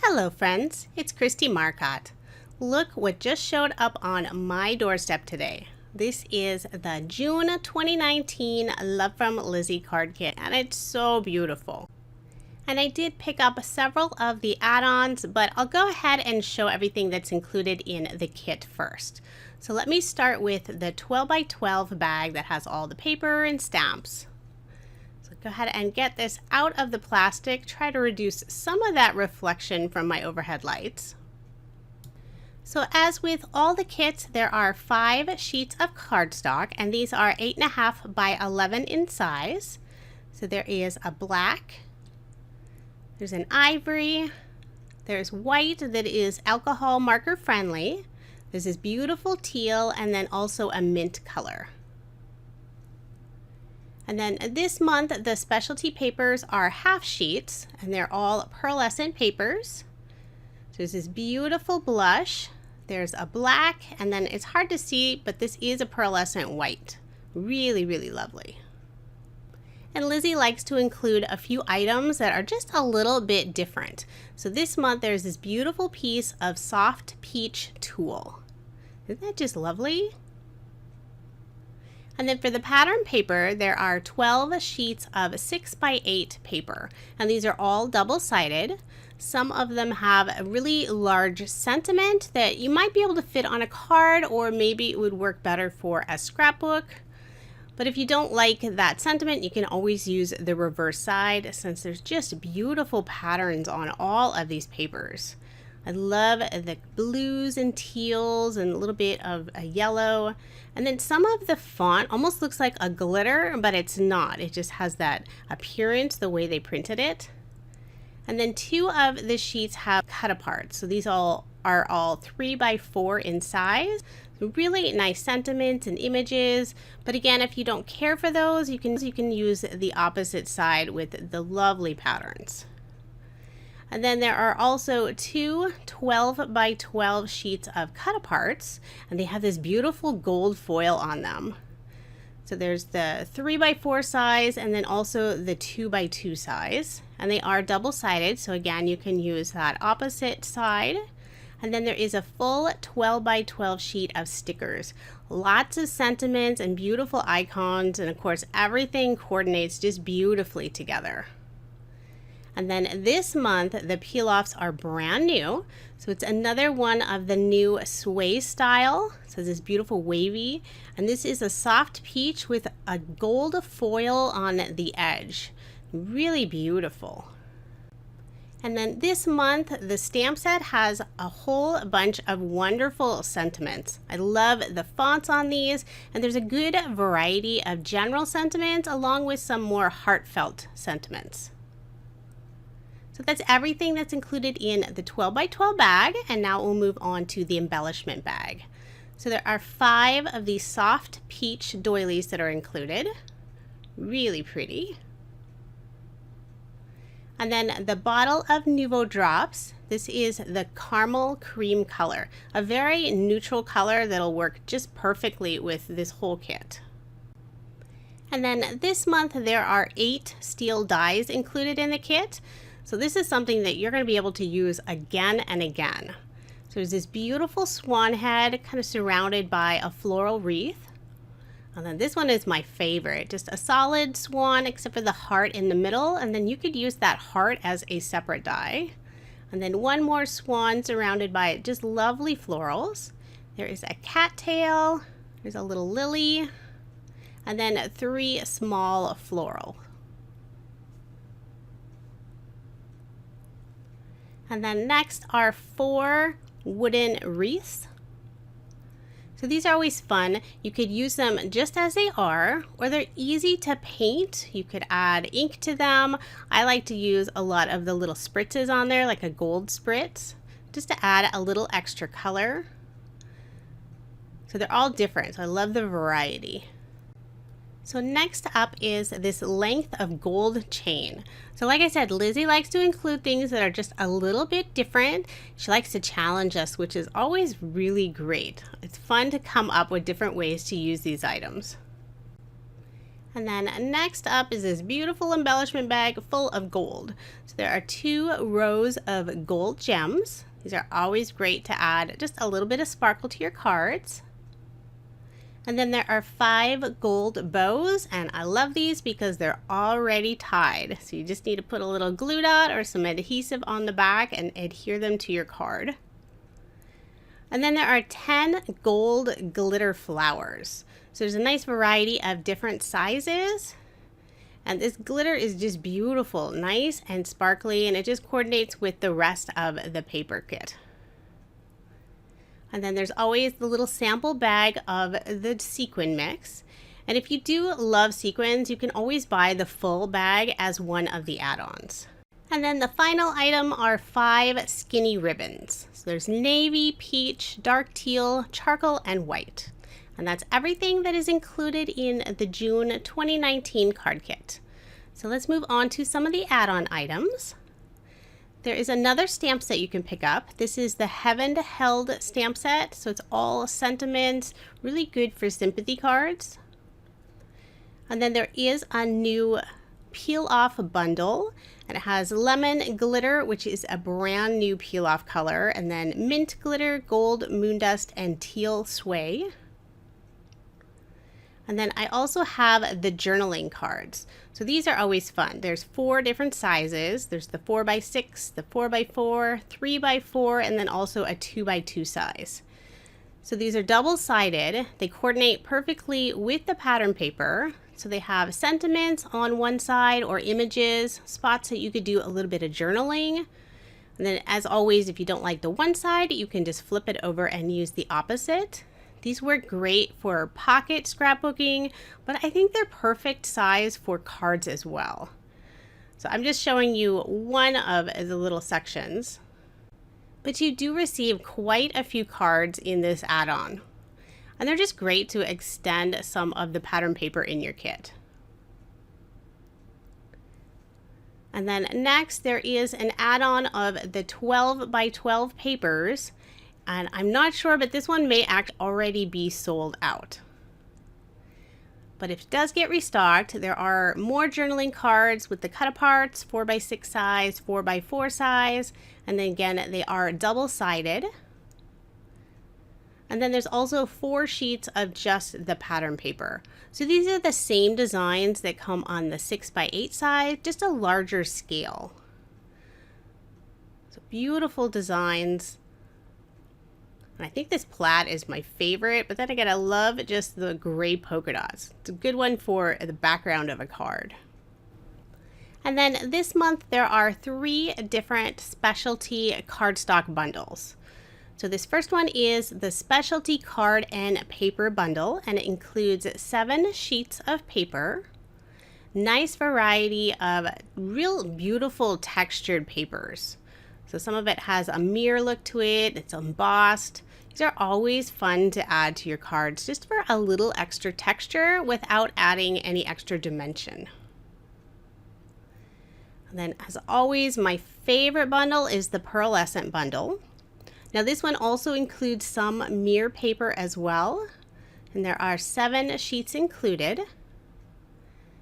Hello friends, it's Kristie Marcotte. Look what just showed up on my doorstep today. This is the June 2019 Love From Lizi card kit, and it's so beautiful. And I did pick up several of the add-ons, but I'll go ahead and show everything that's included in the kit first. So let me start with the 12 by 12 bag that has all the paper and stamps. So go ahead and get this out of the plastic. Try to reduce some of that reflection from my overhead lights. So as with all the kits, there are 5 sheets of cardstock, and these are 8.5 by 11 in size. So there is a black, there's an ivory, there's white that is alcohol marker friendly, there's this beautiful teal, and then also a mint color. And then this month, the specialty papers are half sheets, and they're all pearlescent papers. So there's this beautiful blush, there's a black, and then it's hard to see, but this is a pearlescent white. Really, really lovely. And Lizi likes to include a few items that are just a little bit different. So this month, there's this beautiful piece of soft peach tulle. Isn't that just lovely? And then for the pattern paper, there are 12 sheets of 6 by 8 paper, and these are all double-sided. Some of them have a really large sentiment that you might be able to fit on a card, or maybe it would work better for a scrapbook. But if you don't like that sentiment, you can always use the reverse side, since there's just beautiful patterns on all of these papers. I love the blues and teals and a little bit of a yellow. And then some of the font almost looks like a glitter, but it's not. It just has that appearance the way they printed it. And then 2 of the sheets have cut apart. So these are all 3 by 4 in size. Really nice sentiments and images. But again, if you don't care for those, you can use the opposite side with the lovely patterns. And then there are also 2 12 by 12 sheets of cut aparts, and they have this beautiful gold foil on them. So there's the 3 by 4 size, and then also the 2 by 2 size, and they are double-sided. So again, you can use that opposite side. And then there is a full 12 by 12 sheet of stickers. Lots of sentiments and beautiful icons, and of course everything coordinates just beautifully together. And then this month, the peel-offs are brand new. So it's another one of the new sway style. So this beautiful wavy. And this is a soft peach with a gold foil on the edge. Really beautiful. And then this month, the stamp set has a whole bunch of wonderful sentiments. I love the fonts on these. And there's a good variety of general sentiments along with some more heartfelt sentiments. So that's everything that's included in the 12 by 12 bag, and now we'll move on to the embellishment bag. So there are 5 of these soft peach doilies that are included. Really pretty. And then the bottle of Nuvo drops. This is the caramel cream color, a very neutral color that'll work just perfectly with this whole kit. And then this month there are 8 steel dies included in the kit. So this is something that you're going to be able to use again and again. So there's this beautiful swan head kind of surrounded by a floral wreath. And then this one is my favorite, just a solid swan except for the heart in the middle, and then you could use that heart as a separate die. And then one more swan surrounded by just lovely florals. There is a cattail, there's a little lily, and then 3 small floral. And then next are 4 wooden wreaths. So these are always fun. You could use them just as they are, or they're easy to paint. You could add ink to them. I like to use a lot of the little spritzes on there, like a gold spritz, just to add a little extra color. So they're all different. So I love the variety. So next up is this length of gold chain. So like I said, Lizi likes to include things that are just a little bit different. She likes to challenge us, which is always really great. It's fun to come up with different ways to use these items. And then next up is this beautiful embellishment bag full of gold. So there are 2 rows of gold gems. These are always great to add just a little bit of sparkle to your cards. And then there are 5 gold bows, and I love these because they're already tied. So you just need to put a little glue dot or some adhesive on the back and adhere them to your card. And then there are 10 gold glitter flowers. So there's a nice variety of different sizes. And this glitter is just beautiful, nice and sparkly, and it just coordinates with the rest of the paper kit. And then there's always the little sample bag of the sequin mix. And if you do love sequins, you can always buy the full bag as one of the add-ons. And then the final item are 5 skinny ribbons. So there's navy, peach, dark teal, charcoal, and white. And that's everything that is included in the June 2019 card kit. So let's move on to some of the add-on items. There is another stamp set you can pick up. This is the Heaven Held stamp set. So it's all sentiments, really good for sympathy cards. And then there is a new peel off bundle, and it has lemon glitter, which is a brand new peel off color, and then mint glitter, gold moon dust, and teal sway. And then I also have the journaling cards. So these are always fun. There's 4 different sizes. There's the 4x6, the 4x4, 3x4, and then also a 2x2 size. So these are double-sided. They coordinate perfectly with the pattern paper. So they have sentiments on one side or images, spots that you could do a little bit of journaling. And then as always, if you don't like the one side, you can just flip it over and use the opposite. These work great for pocket scrapbooking, but I think they're perfect size for cards as well. So I'm just showing you one of the little sections. But you do receive quite a few cards in this add-on. And they're just great to extend some of the pattern paper in your kit. And then next there is an add-on of the 12 by 12 papers. And I'm not sure, but this one may already be sold out. But if it does get restocked, there are more journaling cards with the cut-aparts, 4x6 size, 4x4 size, and then again, they are double-sided. And then there's also 4 sheets of just the pattern paper. So these are the same designs that come on the 6x8 size, just a larger scale. So beautiful designs. And I think this plaid is my favorite, but then again, I love just the gray polka dots. It's a good one for the background of a card. And then this month, there are 3 different specialty cardstock bundles. So this first one is the specialty card and paper bundle, and it includes 7 sheets of paper, nice variety of real beautiful textured papers. So some of it has a mirror look to it, it's embossed. These are always fun to add to your cards just for a little extra texture without adding any extra dimension. And then as always, my favorite bundle is the pearlescent bundle. Now this one also includes some mirror paper as well, and there are 7 sheets included.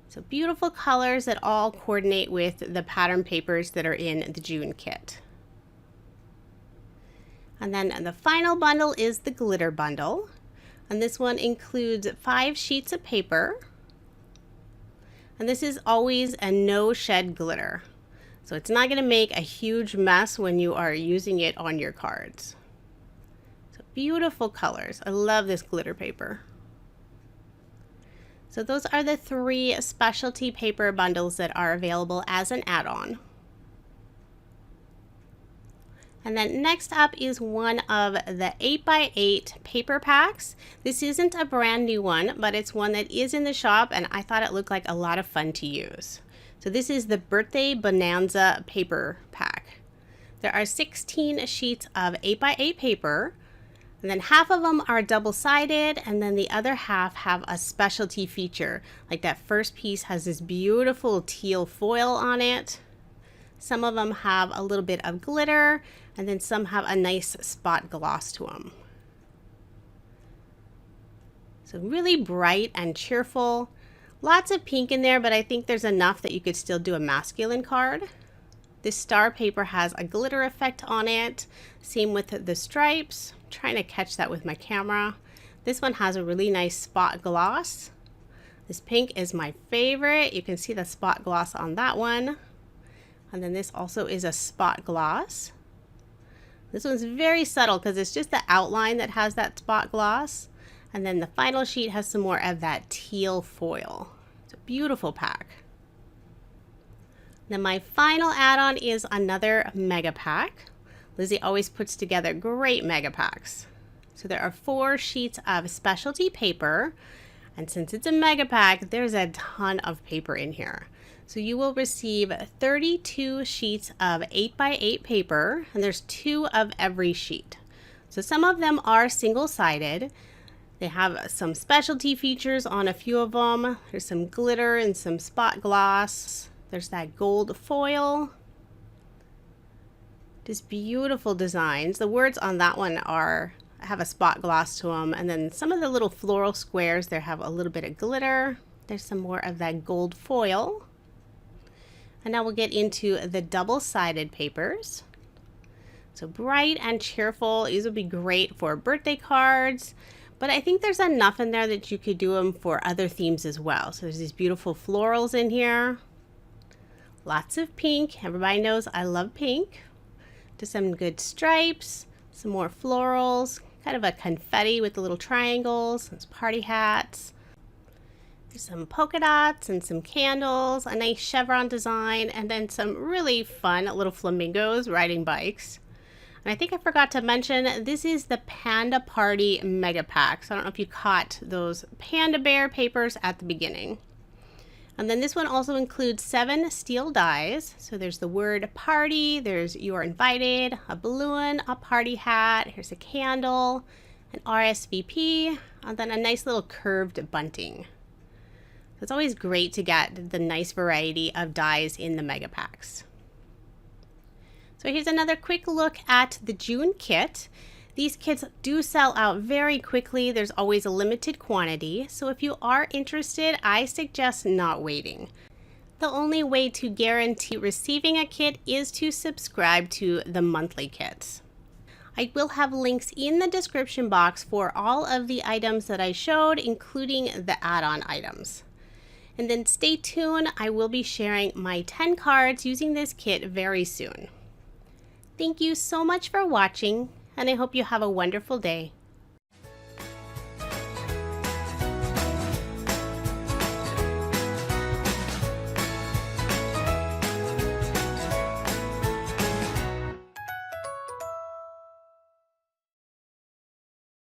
So beautiful colors that all coordinate with the pattern papers that are in the June kit. And then the final bundle is the glitter bundle. And this one includes 5 sheets of paper. And this is always a no shed glitter. So it's not going to make a huge mess when you are using it on your cards. So beautiful colors. I love this glitter paper. So those are the 3 specialty paper bundles that are available as an add-on. And then next up is one of the 8x8 paper packs. This isn't a brand new one, but it's one that is in the shop, and I thought it looked like a lot of fun to use. So this is the Birthday Bonanza paper pack. There are 16 sheets of 8x8 paper, and then half of them are double-sided, and then the other half have a specialty feature. Like that first piece has this beautiful teal foil on it. Some of them have a little bit of glitter, and then some have a nice spot gloss to them. So really bright and cheerful. Lots of pink in there, but I think there's enough that you could still do a masculine card. This star paper has a glitter effect on it. Same with the stripes. I'm trying to catch that with my camera. This one has a really nice spot gloss. This pink is my favorite. You can see the spot gloss on that one. And then this also is a spot gloss. This one's very subtle because it's just the outline that has that spot gloss. And then the final sheet has some more of that teal foil. It's a beautiful pack. Then my final add-on is another mega pack. Lizi always puts together great mega packs. So there are 4 sheets of specialty paper. And since it's a mega pack, there's a ton of paper in here. So you will receive 32 sheets of 8x8 paper, and there's 2 of every sheet. So some of them are single-sided. They have some specialty features on a few of them. There's some glitter and some spot gloss. There's that gold foil. Just beautiful designs. The words on that one have a spot gloss to them, and then some of the little floral squares there have a little bit of glitter. There's some more of that gold foil. And now we'll get into the double-sided papers. So bright and cheerful. These would be great for birthday cards. But I think there's enough in there that you could do them for other themes as well. So there's these beautiful florals in here. Lots of pink. Everybody knows I love pink. Just some good stripes. Some more florals. Kind of a confetti with the little triangles. Some party hats. There's some polka dots and some candles. A nice chevron design. And then some really fun little flamingos riding bikes. And I think I forgot to mention, this is the Panda Party Mega Pack. So I don't know if you caught those panda bear papers at the beginning. And then this one also includes 7 steel dies. So there's the word party, there's you are invited, a balloon, a party hat, here's a candle, an RSVP, and then a nice little curved bunting. So it's always great to get the nice variety of dies in the mega packs. So here's another quick look at the June kit. These kits do sell out very quickly. There's always a limited quantity. So if you are interested, I suggest not waiting. The only way to guarantee receiving a kit is to subscribe to the monthly kits. I will have links in the description box for all of the items that I showed, including the add-on items. And then stay tuned. I will be sharing my 10 cards using this kit very soon. Thank you so much for watching, and I hope you have a wonderful day.